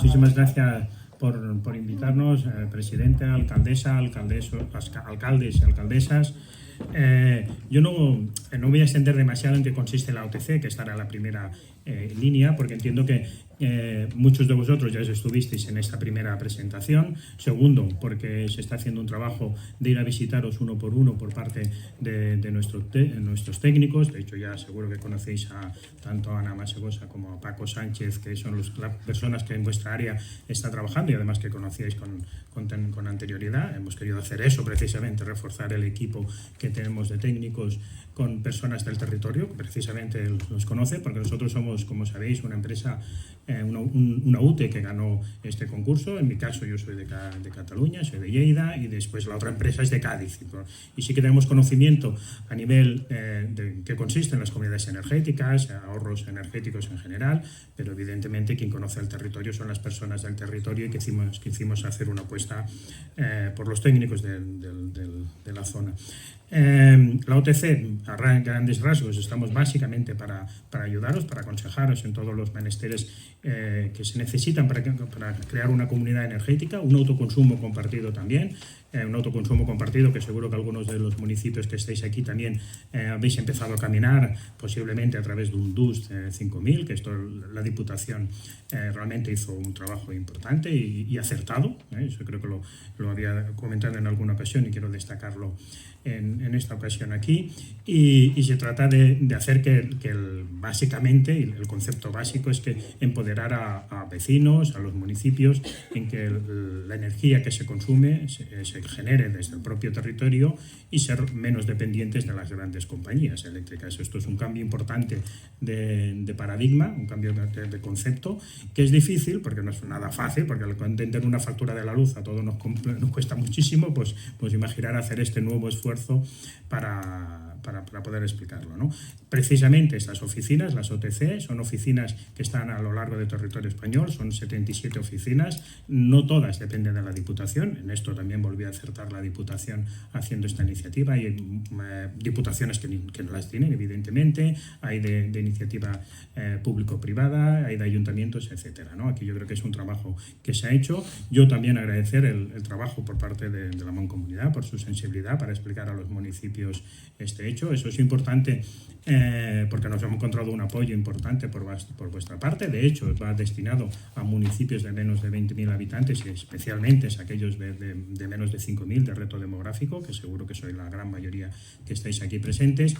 muchísimas gracias por invitarnos, presidente, alcaldesa, alcaldes y alcaldesas. Yo no voy a extender demasiado en qué consiste la OTC, que estará en la primera línea, porque entiendo que muchos de vosotros ya estuvisteis en esta primera presentación. Segundo, porque se está haciendo un trabajo de ir a visitaros uno por uno por parte de nuestros técnicos. De hecho, ya seguro que conocéis tanto a Ana Masegosa como a Paco Sánchez, que son las personas que en vuestra área está trabajando y además que conocíais con anterioridad. Hemos querido hacer eso precisamente, reforzar el equipo que tenemos de técnicos con personas del territorio, que precisamente los conoce, porque nosotros somos, como sabéis, una empresa, una UTE que ganó este concurso. En mi caso yo soy de Cataluña, soy de Lleida, y después la otra empresa es de Cádiz. Y sí que tenemos conocimiento a nivel de qué consiste en las comunidades energéticas, ahorros energéticos en general, pero evidentemente quien conoce el territorio son las personas del territorio y que hicimos hacer una apuesta por los técnicos de la zona. La OTC, a grandes rasgos, estamos básicamente para ayudaros, para aconsejaros en todos los menesteres que se necesitan para crear una comunidad energética, un autoconsumo compartido también, un autoconsumo compartido que seguro que algunos de los municipios que estáis aquí también habéis empezado a caminar, posiblemente a través de un DUS 5000, que esto la Diputación realmente hizo un trabajo importante y acertado. Eso creo que lo había comentado en alguna ocasión y quiero destacarlo en esta ocasión aquí, y se trata de hacer que básicamente, el concepto básico es que empoderar a vecinos, a los municipios, en que la energía que se consume se genere desde el propio territorio y ser menos dependientes de las grandes compañías eléctricas. Esto es un cambio importante de paradigma, un cambio de concepto, que es difícil porque no es nada fácil, porque al entender una factura de la luz a todos nos cuesta muchísimo, pues imaginar hacer este nuevo esfuerzo para poder explicarlo, ¿no? Precisamente estas oficinas, las OTC, son oficinas que están a lo largo del territorio español, son 77 oficinas, no todas dependen de la Diputación. En esto también volvió a acertar la Diputación haciendo esta iniciativa, y hay diputaciones que no las tienen, evidentemente, hay de iniciativa público-privada, hay de ayuntamientos, etcétera, ¿no? Aquí yo creo que es un trabajo que se ha hecho. Yo también agradecer el trabajo por parte de la Mancomunidad, por su sensibilidad para explicar a los municipios este hecho. Eso es importante porque nos hemos encontrado un apoyo importante por vuestra parte. De hecho, va destinado a municipios de menos de 20.000 habitantes y especialmente a aquellos de menos de 5.000 de reto demográfico, que seguro que sois la gran mayoría que estáis aquí presentes.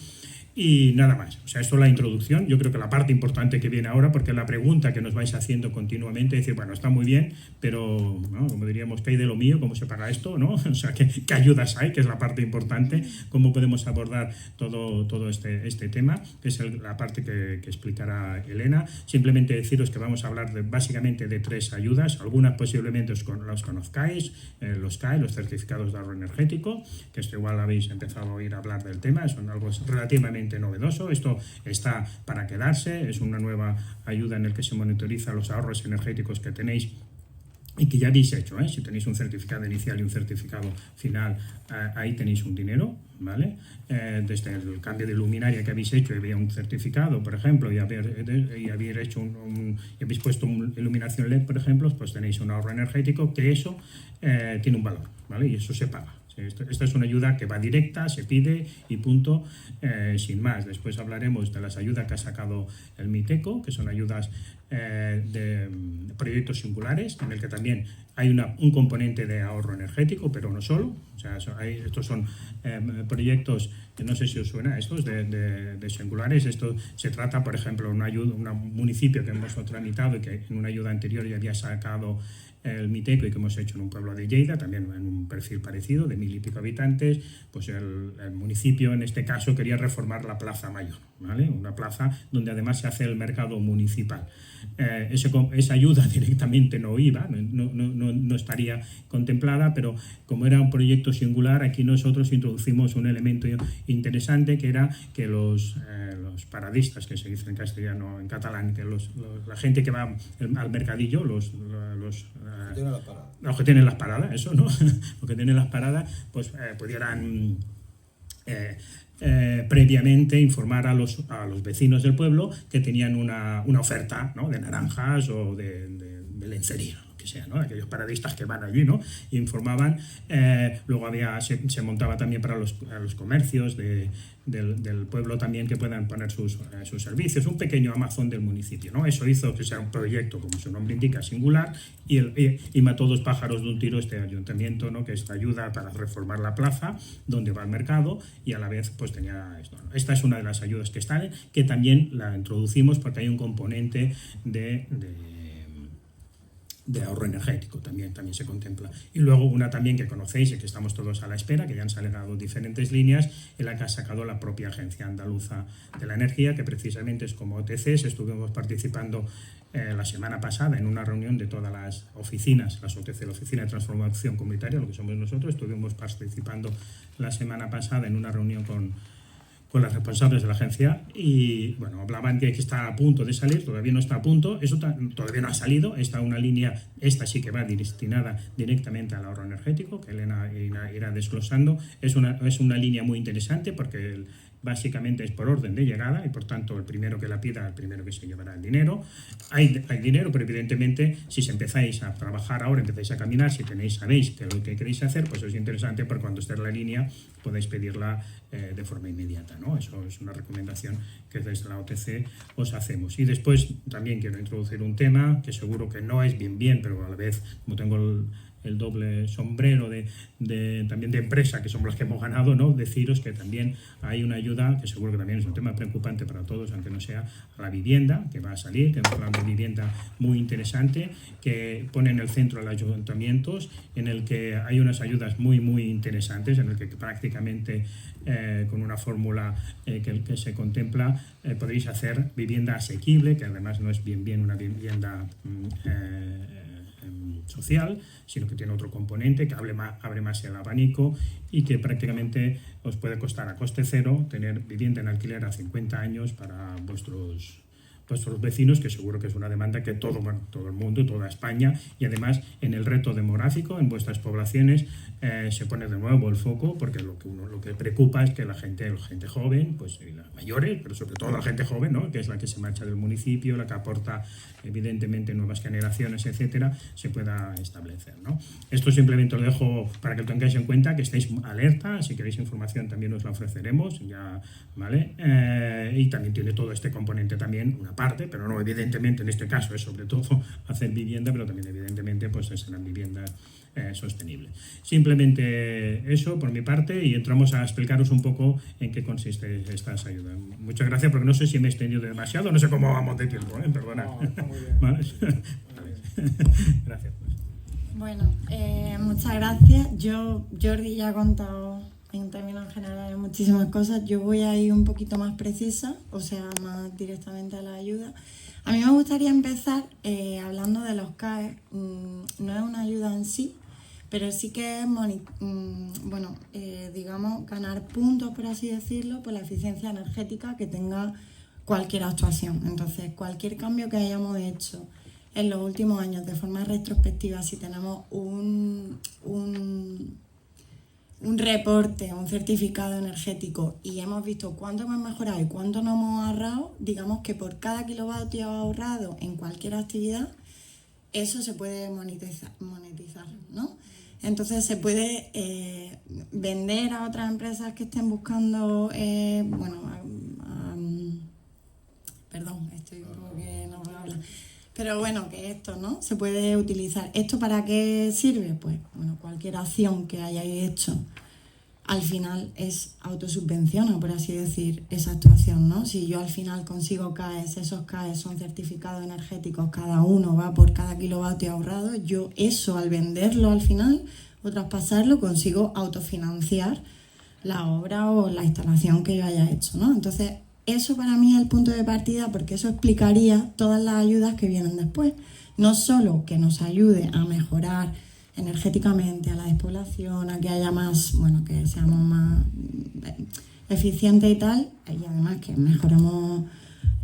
Y nada más. O sea, esto es la introducción. Yo creo que la parte importante que viene ahora, porque la pregunta que nos vais haciendo continuamente es decir, bueno, está muy bien, pero, ¿no?, como diríamos, ¿qué hay de lo mío? ¿Cómo se paga esto? ¿No? O sea, ¿qué ayudas hay? Que es la parte importante. ¿Cómo podemos abordar todo este tema? Que es la parte que explicará Elena. Simplemente deciros que vamos a hablar básicamente de 3 ayudas. Algunas posiblemente los conozcáis, los CAE, los certificados de ahorro energético, que esto igual habéis empezado a oír hablar del tema. Son algo relativamente novedoso. Esto está para quedarse, es una nueva ayuda en el que se monitoriza los ahorros energéticos que tenéis y que ya habéis hecho, ¿eh? Si tenéis un certificado inicial y un certificado final, ahí tenéis un dinero, ¿vale? Desde el cambio de luminaria que habéis hecho, había un certificado, por ejemplo, y habéis hecho y habéis puesto iluminación LED, por ejemplo, pues tenéis un ahorro energético, que eso tiene un valor, ¿vale? Y eso se paga. Esta es una ayuda que va directa, se pide y punto, sin más. Después hablaremos de las ayudas que ha sacado el MITECO, que son ayudas de proyectos singulares, en el que también hay un componente de ahorro energético, pero no solo. O sea, estos son proyectos, que no sé si os suena, estos de singulares. Esto se trata, por ejemplo, de un municipio que hemos tramitado y que en una ayuda anterior ya había sacado el MITECO y que hemos hecho en un pueblo de Lleida, también en un perfil parecido, de 1.000 y pico habitantes. Pues el municipio, en este caso, quería reformar la Plaza Mayor, ¿vale? Una plaza donde además se hace el mercado municipal. Esa ayuda directamente no iba, no estaría contemplada, pero como era un proyecto singular, aquí nosotros introducimos un elemento interesante, que era que los paradistas, que se dice en castellano, en catalán, que la gente que va al mercadillo, los que tienen las paradas, eso, ¿no? Los que tienen las paradas, pues pudieran previamente informar a los vecinos del pueblo que tenían una oferta, ¿no?, de naranjas o de lencería, lo que sea, ¿no?, aquellos paradistas que van allí, ¿no?, y informaban. Luego se montaba también para los comercios del pueblo también, que puedan poner sus servicios, un pequeño Amazon del municipio, ¿no? Eso hizo que sea un proyecto, como su nombre indica, singular, y mató 2 pájaros de un tiro este ayuntamiento, ¿no?, que esta ayuda para reformar la plaza donde va el mercado, y a la vez pues tenía esto, ¿no? Esta es una de las ayudas que están, que también la introducimos porque hay un componente de ahorro energético, también se contempla. Y luego una también que conocéis y que estamos todos a la espera, que ya han salido diferentes líneas, en la que ha sacado la propia Agencia Andaluza de la Energía, que precisamente es como OTCs. Estuvimos participando la semana pasada en una reunión de todas las oficinas, las OTC, la Oficina de Transformación Comunitaria, lo que somos nosotros. Estuvimos participando la semana pasada en una reunión con las responsables de la agencia, y bueno, hablaban que está a punto de salir, todavía no está a punto, eso todavía no ha salido. Está una línea, esta sí que va destinada directamente al ahorro energético, que Elena irá desglosando. Es una línea muy interesante porque básicamente es por orden de llegada, y por tanto el primero que la pida, el primero que se llevará el dinero. Hay dinero, pero evidentemente si empezáis a trabajar ahora, empezáis a caminar, sabéis que lo que queréis hacer, pues es interesante, porque cuando esté en la línea podéis pedirla de forma inmediata, ¿no? Eso es una recomendación que desde la OTC os hacemos. Y después también quiero introducir un tema que seguro que no es bien, pero a la vez, como tengo el doble sombrero también de empresa, que somos los que hemos ganado, ¿no?, deciros que también hay una ayuda, que seguro que también es un tema preocupante para todos, aunque no sea, a la vivienda, que va a salir, que es un plan de vivienda muy interesante, que pone en el centro a los ayuntamientos, en el que hay unas ayudas muy, muy interesantes, en el que prácticamente con una fórmula que se contempla, podéis hacer vivienda asequible, que además no es bien una vivienda social, sino que tiene otro componente que abre más el abanico, y que prácticamente os puede costar a coste cero tener vivienda en alquiler a 50 años para vuestros vecinos, que seguro que es una demanda que todo el mundo, toda España, y además en el reto demográfico en vuestras poblaciones se pone de nuevo el foco, porque lo que preocupa es que la gente joven, pues y las mayores, pero sobre todo la gente joven, ¿no?, que es la que se marcha del municipio, la que aporta evidentemente nuevas generaciones, etcétera, se pueda establecer, ¿no? Esto simplemente lo dejo para que lo tengáis en cuenta, que estéis alerta. Si queréis información también os la ofreceremos, ya, ¿vale? Y también tiene todo este componente también, una parte, pero no, evidentemente en este caso es sobre todo hacer vivienda, pero también evidentemente pues serán viviendas sostenibles. Simplemente eso por mi parte, y entramos a explicaros un poco en qué consiste estas ayudas. Muchas gracias, porque no sé si me he extendido demasiado, no sé cómo vamos de tiempo, perdonad. No, está muy bien. ¿Vale? Gracias. Bueno, muchas gracias. Jordi ya ha contado en términos generales muchísimas cosas. Yo voy a ir un poquito más precisa, o sea, más directamente a la ayuda. A mí me gustaría empezar hablando de los CAE. No es una ayuda en sí, pero sí que es, digamos, ganar puntos, por así decirlo, por la eficiencia energética que tenga cualquier actuación. Entonces, cualquier cambio que hayamos hecho en los últimos años de forma retrospectiva, si tenemos un reporte, un certificado energético, y hemos visto cuánto hemos mejorado y cuánto no hemos ahorrado, digamos que por cada kilovatio ahorrado en cualquier actividad, eso se puede monetizar, ¿no? Entonces se puede vender a otras empresas que estén buscando, perdón, estoy un poco que no puedo hablar. Pero bueno, que esto, ¿no?, se puede utilizar. ¿Esto para qué sirve? Pues, bueno, cualquier acción que hayáis hecho, al final es autosubvenciona, por así decir, esa actuación, ¿no? Si yo al final consigo CAEs, esos CAEs son certificados energéticos, cada uno va por cada kilovatio ahorrado, yo eso al venderlo al final o traspasarlo consigo autofinanciar la obra o la instalación que yo haya hecho, ¿no? Entonces, eso para mí es el punto de partida, porque eso explicaría todas las ayudas que vienen después. No solo que nos ayude a mejorar energéticamente, a la despoblación, a que haya más, que seamos más eficientes y tal, y además que mejoremos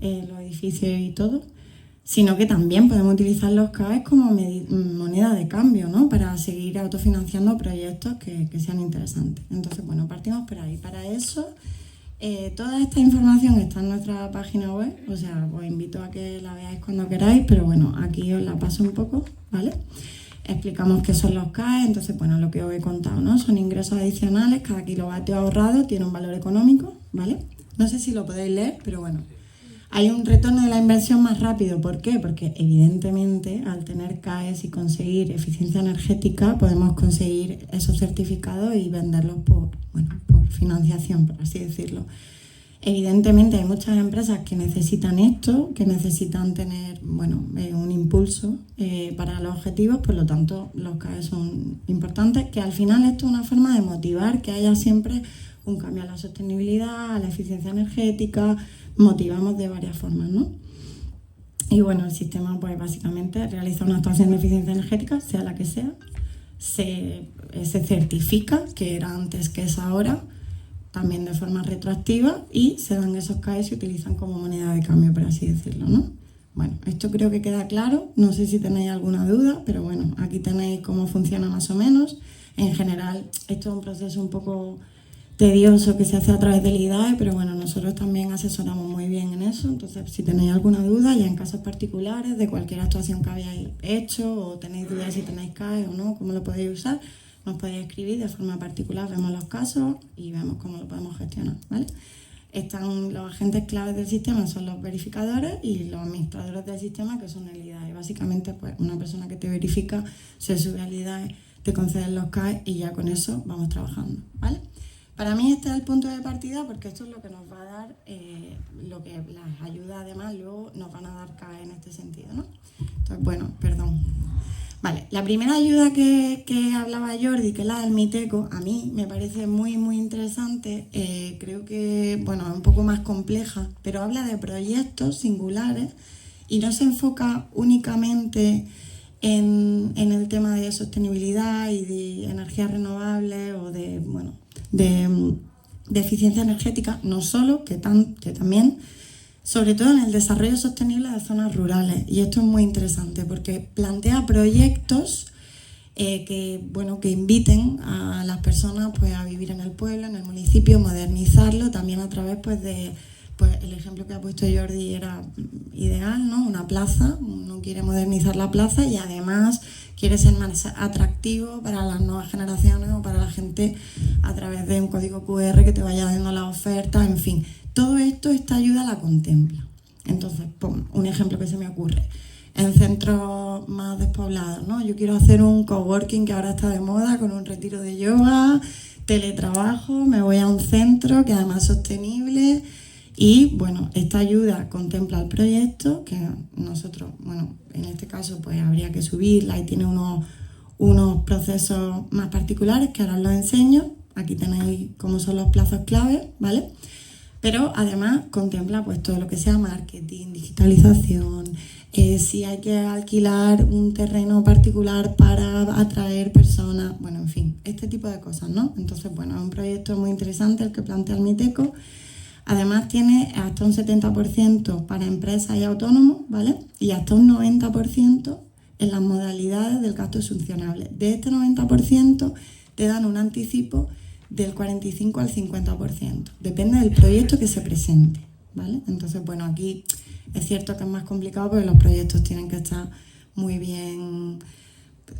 los edificios y todo, sino que también podemos utilizar los CAEs como moneda de cambio, ¿no?, para seguir autofinanciando proyectos que sean interesantes. Entonces, bueno, partimos por ahí. Para eso, Toda esta información está en nuestra página web, o sea, os invito a que la veáis cuando queráis, pero bueno, aquí os la paso un poco, ¿vale? Explicamos qué son los CAE, entonces, bueno, lo que os he contado, ¿no? Son ingresos adicionales, cada kilovatio ahorrado tiene un valor económico, ¿vale? No sé si lo podéis leer, pero bueno, hay un retorno de la inversión más rápido. ¿Por qué? Porque evidentemente al tener CAEs y conseguir eficiencia energética podemos conseguir esos certificados y venderlos por financiación, por así decirlo. Evidentemente hay muchas empresas que necesitan esto, que necesitan tener un impulso para los objetivos, por lo tanto los CAE son importantes, que al final esto es una forma de motivar que haya siempre un cambio a la sostenibilidad, a la eficiencia energética, motivamos de varias formas, ¿no? Y bueno, el sistema pues básicamente realiza una actuación de eficiencia energética, sea la que sea, se certifica, que era antes que es ahora, también de forma retroactiva, y se dan esos CAE y se utilizan como moneda de cambio, por así decirlo, ¿no? Bueno, esto creo que queda claro, no sé si tenéis alguna duda, pero bueno, aquí tenéis cómo funciona más o menos. En general, esto es un proceso un poco tedioso que se hace a través del IDAE, pero bueno, nosotros también asesoramos muy bien en eso, entonces si tenéis alguna duda, ya en casos particulares de cualquier actuación que habéis hecho, o tenéis dudas si tenéis CAE o no, cómo lo podéis usar, nos podéis escribir de forma particular, vemos los casos y vemos cómo lo podemos gestionar, ¿vale? Están los agentes claves del sistema, son los verificadores, y los administradores del sistema, que son el IDAE. Básicamente, pues una persona que te verifica se sube al IDAE, te conceden los CAE y ya con eso vamos trabajando, ¿vale? Para mí este es el punto de partida, porque esto es lo que nos va a dar, lo que las ayudas además luego nos van a dar CAE en este sentido, ¿no? Entonces, bueno, perdón. Vale, la primera ayuda que hablaba Jordi, que es la del Miteco, a mí me parece muy, muy interesante. Creo que, bueno, es un poco más compleja, pero habla de proyectos singulares y no se enfoca únicamente en el tema de sostenibilidad y de energías renovables o de eficiencia energética, no solo, que también, sobre todo en el desarrollo sostenible de zonas rurales. Y esto es muy interesante porque plantea proyectos que inviten a las personas pues, a vivir en el pueblo, en el municipio, modernizarlo, también a través de el ejemplo que ha puesto Jordi era ideal, ¿no? Una plaza, uno quiere modernizar la plaza y además quiere ser más atractivo para las nuevas generaciones o para la gente a través de un código QR que te vaya dando la oferta, en fin. Todo esto, esta ayuda la contempla. Entonces, un ejemplo que se me ocurre. En centros más despoblados, ¿no? Yo quiero hacer un coworking que ahora está de moda con un retiro de yoga, teletrabajo, me voy a un centro que además es sostenible. Y bueno, esta ayuda contempla el proyecto, que nosotros, en este caso pues habría que subirla y tiene unos procesos más particulares que ahora os los enseño. Aquí tenéis cómo son los plazos clave, ¿vale? Pero además contempla pues todo lo que sea marketing, digitalización, si hay que alquilar un terreno particular para atraer personas, bueno, en fin, este tipo de cosas, ¿no? Entonces, bueno, es un proyecto muy interesante el que plantea el Miteco. Además tiene hasta un 70% para empresas y autónomos, ¿vale? Y hasta un 90% en las modalidades del gasto subvencionable. De este 90% te dan un anticipo del 45 al 50%. Depende del proyecto que se presente, ¿vale? Entonces, bueno, aquí es cierto que es más complicado porque los proyectos tienen que estar muy bien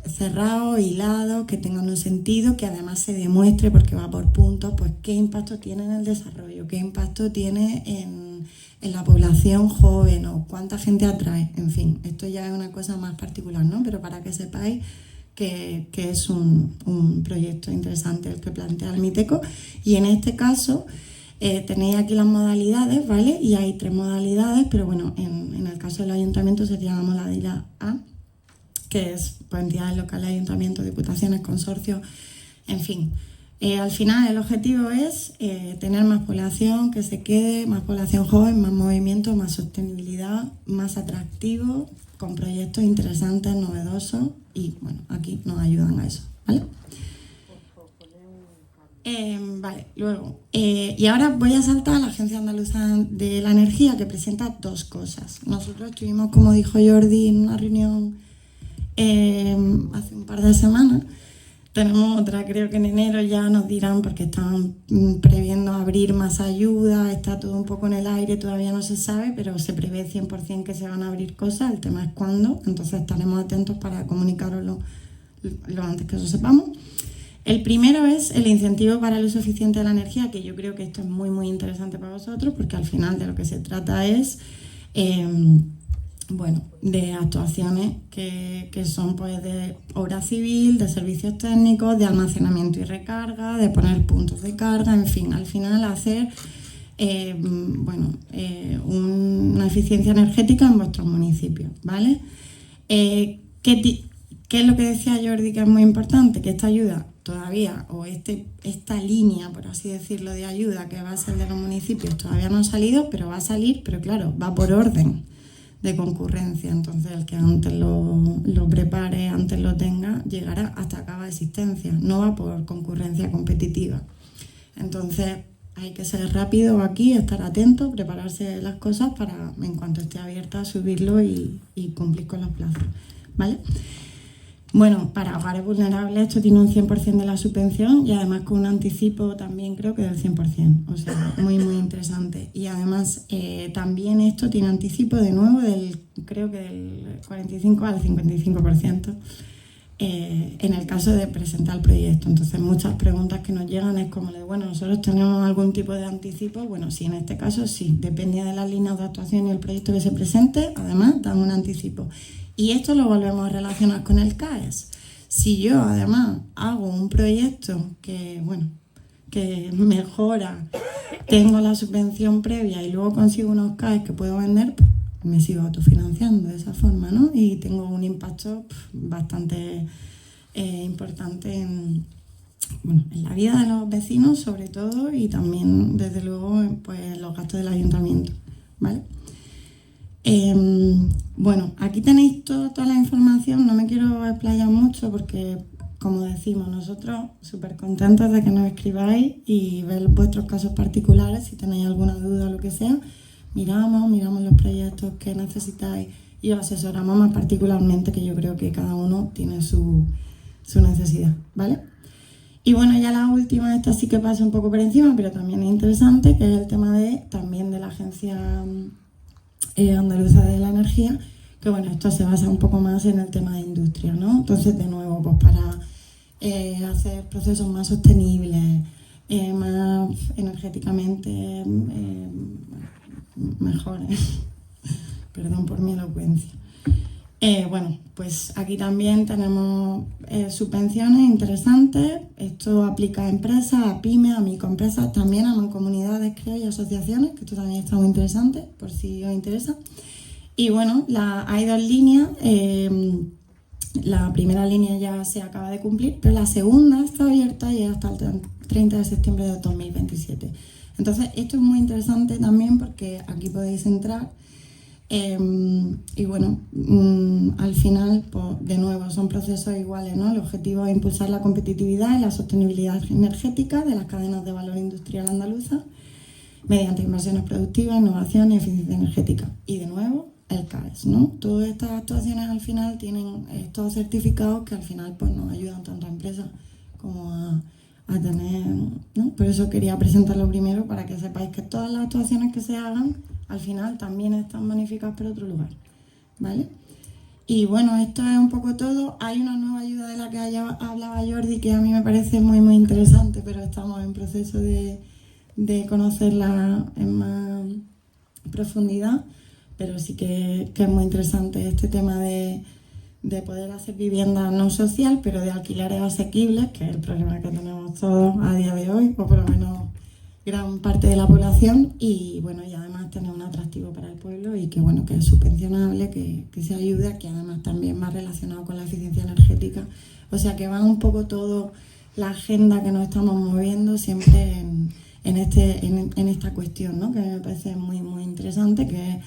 cerrados, hilados, que tengan un sentido, que además se demuestre, porque va por puntos, pues qué impacto tiene en el desarrollo, qué impacto tiene en la población joven o cuánta gente atrae, en fin, esto ya es una cosa más particular, ¿no? Pero para que sepáis que es un proyecto interesante el que plantea el Miteco. Y en este caso tenéis aquí las modalidades, ¿vale? Y hay 3 modalidades, pero bueno, en el caso del ayuntamiento sería la modalidad A, que es pues, entidades locales, ayuntamientos, diputaciones, consorcios, en fin. Al final el objetivo es tener más población que se quede, más población joven, más movimiento, más sostenibilidad, más atractivo, con proyectos interesantes, novedosos, y bueno, aquí nos ayudan a eso, ¿vale? Vale, luego, y ahora voy a saltar a la Agencia Andaluza de la Energía, que presenta 2 cosas. Nosotros estuvimos, como dijo Jordi, en una reunión hace un par de semanas, Tenemos otra, creo que en enero ya nos dirán, porque están previendo abrir más ayudas, está todo un poco en el aire, todavía no se sabe, pero se prevé 100% que se van a abrir cosas, el tema es cuándo, entonces estaremos atentos para comunicaroslo lo antes que lo sepamos. El primero es el incentivo para el uso eficiente de la energía, que yo creo que esto es muy, muy interesante para vosotros, porque al final de lo que se trata es de actuaciones que son pues de obra civil, de servicios técnicos, de almacenamiento y recarga, de poner puntos de carga, en fin, al final hacer una eficiencia energética en vuestros municipios, ¿vale? ¿Qué es lo que decía Jordi que es muy importante? Que esta ayuda todavía, o esta línea, por así decirlo, de ayuda que va a ser de los municipios, todavía no ha salido, pero va a salir, pero claro, va por orden de concurrencia, entonces el que antes lo prepare, antes lo tenga, llegará hasta acaba de existencia, no va por concurrencia competitiva. Entonces hay que ser rápido aquí, estar atento, prepararse las cosas para, en cuanto esté abierta, subirlo y cumplir con los plazos, ¿vale? Bueno, para hogares vulnerables esto tiene un 100% de la subvención y además con un anticipo también creo que del 100%, o sea, muy muy interesante. Y además también esto tiene anticipo de nuevo creo que del 45 al 55% en el caso de presentar el proyecto. Entonces muchas preguntas que nos llegan es como bueno, nosotros tenemos algún tipo de anticipo. Bueno, sí, en este caso sí, depende de las líneas de actuación y el proyecto que se presente, además dan un anticipo. Y esto lo volvemos a relacionar con el CAES. Si yo además hago un proyecto que mejora, tengo la subvención previa y luego consigo unos CAES que puedo vender, pues me sigo autofinanciando de esa forma, ¿no? Y tengo un impacto bastante importante en la vida de los vecinos, sobre todo, y también, desde luego, pues los gastos del ayuntamiento, ¿vale? Aquí tenéis toda la información, no me quiero explayar mucho porque, como decimos, nosotros súper contentos de que nos escribáis y ver vuestros casos particulares, si tenéis alguna duda o lo que sea, miramos los proyectos que necesitáis y os asesoramos más particularmente, que yo creo que cada uno tiene su necesidad, ¿vale? Y bueno, ya la última, esta sí que pasa un poco por encima, pero también es interesante, que es el tema también de la Agencia Andaluza de la Energía, que bueno, esto se basa un poco más en el tema de industria, ¿no? Entonces, de nuevo, pues para hacer procesos más sostenibles, más energéticamente mejores. Perdón por mi elocuencia. Pues aquí también tenemos subvenciones interesantes. Esto aplica a empresas, a pymes, a microempresas, también a mancomunidades, creo, y asociaciones, que esto también está muy interesante, por si os interesa. Y bueno, hay dos líneas. La primera línea ya se acaba de cumplir, pero la segunda está abierta y hasta el 30 de septiembre de 2027. Entonces, esto es muy interesante también porque aquí podéis entrar. Al final, pues, de nuevo, son procesos iguales, ¿no? El objetivo es impulsar la competitividad y la sostenibilidad energética de las cadenas de valor industrial andaluza mediante inversiones productivas, innovación y eficiencia energética. Y de nuevo, el CAES, ¿no? Todas estas actuaciones al final tienen estos certificados que al final pues nos ayudan tanto a empresas como a tener, ¿no? Por eso quería presentarlo primero, para que sepáis que todas las actuaciones que se hagan al final también están magnificadas por otro lugar, ¿vale? Y bueno, esto es un poco todo. Hay una nueva ayuda de la que hablaba Jordi, que a mí me parece muy muy interesante, pero estamos en proceso de conocerla en más profundidad, pero sí que es muy interesante este tema de poder hacer vivienda no social, pero de alquileres asequibles, que es el problema que tenemos todos a día de hoy, o por lo menos gran parte de la población, y bueno, y además tener un atractivo para el pueblo y que bueno, que es subvencionable, que se ayuda, que además también va relacionado con la eficiencia energética. O sea que va un poco todo la agenda que nos estamos moviendo siempre en esta cuestión, ¿no? Que me parece muy muy interesante, que es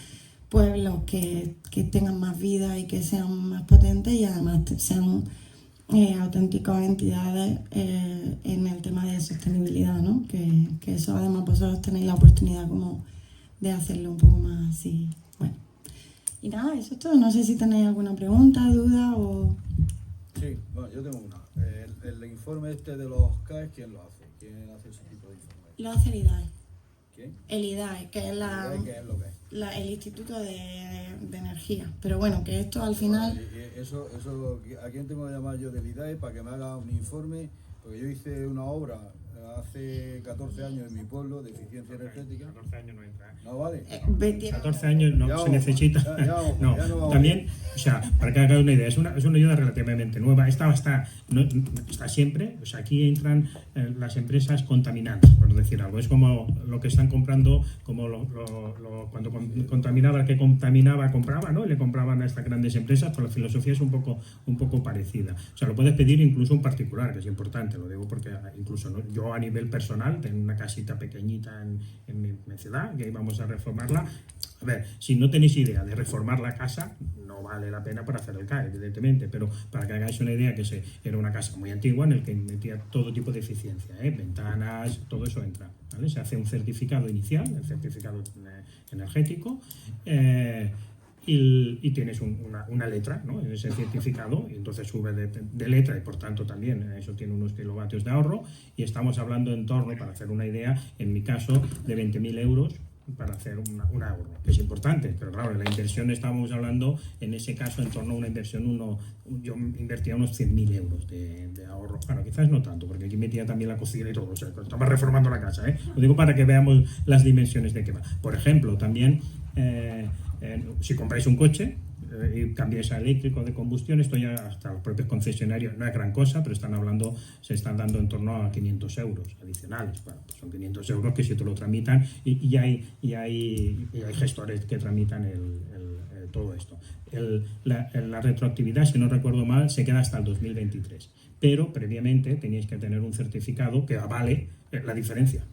pueblos que tengan más vida y que sean más potentes y además sean auténticas entidades en el tema de sostenibilidad, ¿no? Que eso además vosotros tenéis la oportunidad como de hacerlo un poco más así. Bueno, y nada, eso es todo. No sé si tenéis alguna pregunta, duda o... Sí, bueno, yo tengo una. El informe informe este de los CAEs, ¿quién lo hace? ¿Quién hace ese tipo de informes? Lo hace el IDAE. ¿Quién? El IDAE, que es ¿Qué es lo que es? el Instituto de Energía. Pero bueno, que esto al final... Eso, ¿a quién tengo que llamar yo del IDAE para que me haga un informe? Porque yo hice una obra hace 14 años en mi pueblo de eficiencia energética. 14 años no entra. ¿No vale? 14 años no Ya se vamos, necesita. ya vamos, No, ya no vamos. también, o sea, para que haga una idea, es una ayuda relativamente nueva. Esta está siempre, o sea, aquí entran las empresas contaminantes, por decir algo. Es como lo que están comprando, como cuando contaminaba, el que contaminaba compraba, ¿no? Y le compraban a estas grandes empresas, pues la filosofía es un poco parecida. O sea, lo puedes pedir incluso un particular, que es importante, lo digo porque incluso yo a nivel personal tengo una casita pequeñita en mi ciudad, que íbamos a reformarla. A ver, si no tenéis idea de reformar la casa, no vale la pena para hacer el CAE, evidentemente, pero para que hagáis una idea, que era una casa muy antigua en el que metía todo tipo de eficiencia, ventanas, todo eso entra, ¿vale? Se hace un certificado inicial, el certificado energético, y tienes una letra, ¿no? En ese certificado, y entonces sube de letra y por tanto también eso tiene unos kilovatios de ahorro, y estamos hablando en torno, para hacer una idea, en mi caso, de 20.000 euros para hacer un ahorro, que es importante, pero claro, la inversión estábamos hablando en ese caso en torno a una inversión, yo invertía unos 100.000 euros de ahorro. Bueno, quizás no tanto, porque aquí metía también la cocina y todo, o sea, estaba reformando la casa, ¿eh? Lo digo para que veamos las dimensiones de qué va. Por ejemplo, también si compráis un coche y cambiáis a eléctrico de combustión, esto ya hasta los propios concesionarios no es gran cosa, pero se están dando en torno a 500 euros adicionales. Bueno, pues son 500 euros que si te lo tramitan y hay gestores que tramitan todo esto. La retroactividad, si no recuerdo mal, se queda hasta el 2023, pero previamente teníais que tener un certificado que avale la diferencia.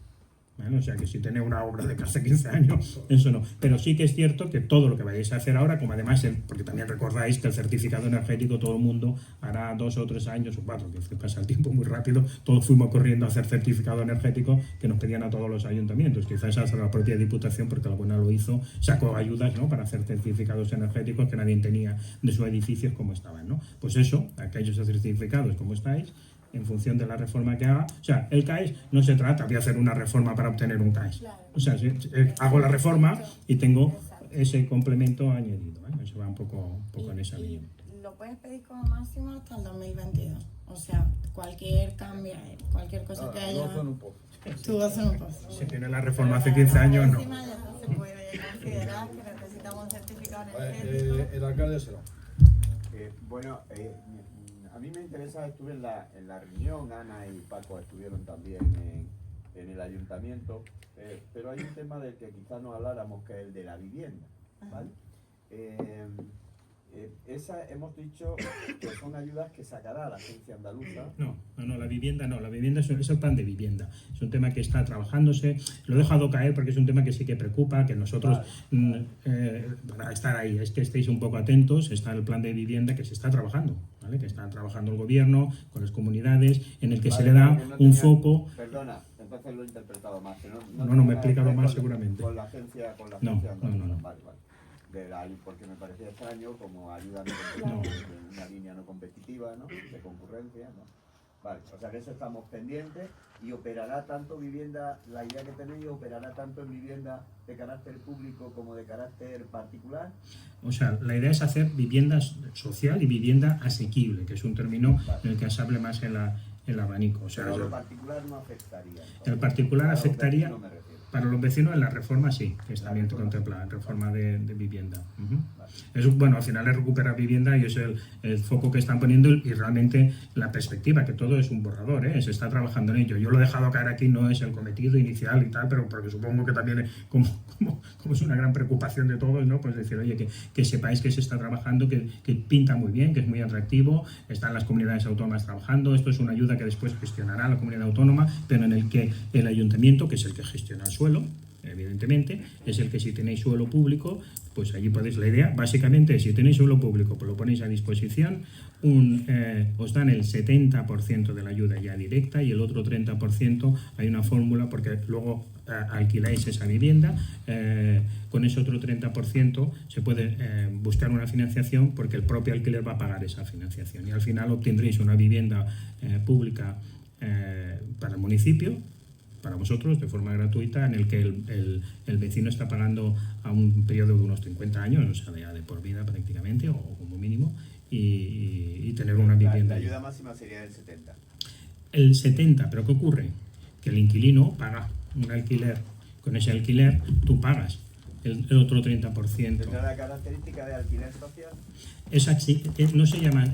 ¿Vale? O sea que si tenéis una obra de hace 15 años, eso no. Pero sí que es cierto que todo lo que vayáis a hacer ahora, como además, porque también recordáis que el certificado energético todo el mundo hará 2 o 3 años o 4, que pasa el tiempo muy rápido, todos fuimos corriendo a hacer certificado energético que nos pedían a todos los ayuntamientos, quizás hasta la propia Diputación, porque alguna lo hizo, sacó ayudas, ¿no?, para hacer certificados energéticos que nadie tenía de sus edificios como estaban, ¿no? Pues eso, aquellos certificados como estáis, en función de la reforma que haga. O sea, el CAES no se trata de hacer una reforma para obtener un CAES. O sea, hago la reforma y tengo ese complemento añadido, ¿eh? Eso va un poco en esa línea. Lo puedes pedir como máximo hasta el 2022. O sea, cualquier cambio, cualquier cosa que haya... Tú vas en un pozo. Si tiene la reforma hace 15 años, no. Encima ya no se puede considerar que necesitamos un certificado energético. El alcalde se lo... Bueno, a mí me interesa, estuve en la reunión, Ana y Paco estuvieron también en el ayuntamiento, pero hay un tema del que quizás no habláramos, que es el de la vivienda, ¿vale? Hemos dicho que son ayudas que sacará la agencia andaluza. No, la vivienda no, la vivienda es el plan de vivienda, es un tema que está trabajándose, lo he dejado caer porque es un tema que sí que preocupa, que nosotros, para estar ahí, es que estéis un poco atentos, está el plan de vivienda que se está trabajando, ¿vale? Que está trabajando el gobierno con las comunidades, en el que se le da un foco... Perdona, entonces lo he interpretado más. Que no me he explicado mal seguramente. Con la agencia No. andaluza, vale. Porque me parecía extraño como ayuda de una línea no competitiva, ¿no?, de concurrencia, ¿no? Vale, o sea que eso estamos pendientes, y operará tanto vivienda, la idea que tenéis, operará tanto en vivienda de carácter público como de carácter particular. O sea, la idea es hacer vivienda social y vivienda asequible, que es un término en el que se hable más en el abanico. O sea, pero lo particular no afectaría. El particular afectaría... No me refiero. Para los vecinos en la reforma sí, que también te contempla reforma de vivienda. Eso, bueno, al final es recuperar vivienda y es el foco que están poniendo y realmente la perspectiva, que todo es un borrador, se está trabajando en ello. Yo lo he dejado caer aquí, no es el cometido inicial y tal, pero porque supongo que también como es una gran preocupación de todos, ¿no? Pues decir, oye, que sepáis que se está trabajando, que pinta muy bien, que es muy atractivo, están las comunidades autónomas trabajando, esto es una ayuda que después gestionará la comunidad autónoma, pero en el que el ayuntamiento, que es el que gestiona el suelo, evidentemente, es el que si tenéis suelo público, pues allí podéis, la idea, básicamente, si tenéis suelo público, pues lo ponéis a disposición, os dan el 70% de la ayuda ya directa y el otro 30% hay una fórmula porque luego alquiláis esa vivienda, con ese otro 30% se puede buscar una financiación porque el propio alquiler va a pagar esa financiación y al final obtendréis una vivienda pública para el municipio, para vosotros, de forma gratuita, en el que el vecino está pagando a un periodo de unos 50 años, o sea, de por vida prácticamente, o como mínimo, y tener una vivienda. La ayuda máxima sería el 70. El 70, ¿pero qué ocurre? Que el inquilino paga un alquiler. Con ese alquiler tú pagas el otro 30%. ¿Tendrá la característica de alquiler social? No se llama,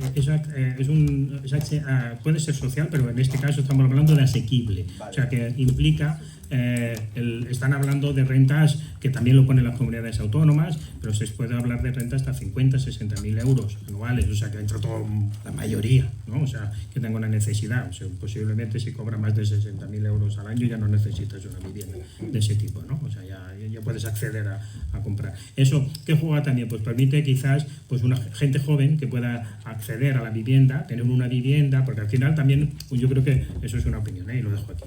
puede ser social, pero en este caso estamos hablando de asequible. Vale. O sea, que implica, están hablando de rentas que también lo ponen las comunidades autónomas, pero se puede hablar de rentas hasta 50, 60.000 euros anuales, o sea, que entra todo, la mayoría, ¿no? O sea, que tenga una necesidad. O sea, posiblemente si cobra más de 60.000 euros al año ya no necesitas una vivienda de ese tipo, ¿no? O sea, ya puedes acceder a comprar. Eso, ¿qué juega también? Pues permite quizás pues una gente joven que pueda acceder a la vivienda, tener una vivienda, porque al final también, yo creo que eso es una opinión, y lo dejo aquí,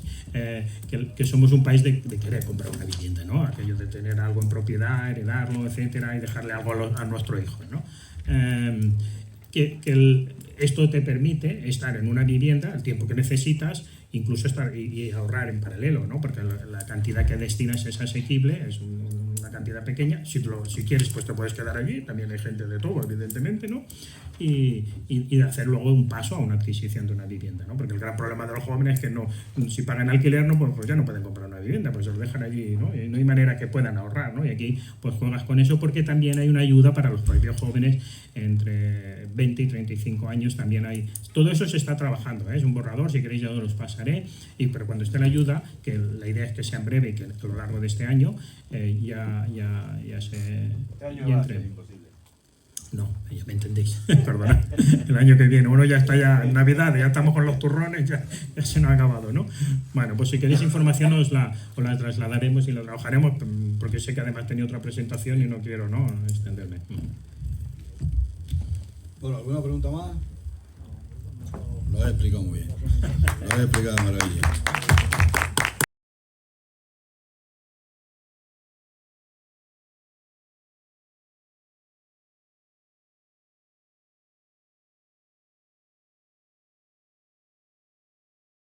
que somos un país de querer comprar una vivienda, ¿no? Aquello de tener algo en propiedad, heredarlo, etcétera, y dejarle algo a nuestro hijo, ¿no? Esto te permite estar en una vivienda el tiempo que necesitas, incluso estar y ahorrar en paralelo, ¿no? Porque la cantidad que destinas es asequible, es una cantidad pequeña. Si quieres, pues te puedes quedar allí. También hay gente de todo, evidentemente, ¿no? Y de hacer luego un paso a una adquisición de una vivienda, ¿no? Porque el gran problema de los jóvenes es que no, si pagan alquiler, no, pues ya no pueden comprar una vivienda, pues se lo dejan allí, ¿no? Y no hay manera que puedan ahorrar, ¿no? Y aquí pues juegas con eso porque también hay una ayuda para los propios jóvenes entre 20 y 35 años. También hay, todo eso se está trabajando, ¿eh? Es un borrador, si queréis ya os los pasaré, pero cuando esté la ayuda, que la idea es que sea en breve y que a lo largo de este año ya se... Este año va a ser imposible. No, ya me entendéis, perdonad, el año que viene, uno ya está ya en Navidad, ya estamos con los turrones, ya se nos ha acabado, ¿no? Bueno, pues si queréis información os la trasladaremos y la trabajaremos, porque sé que además tenía otra presentación y no quiero, ¿no?, extenderme. Bueno, ¿alguna pregunta más? Lo has explicado muy bien, lo has explicado de maravilla.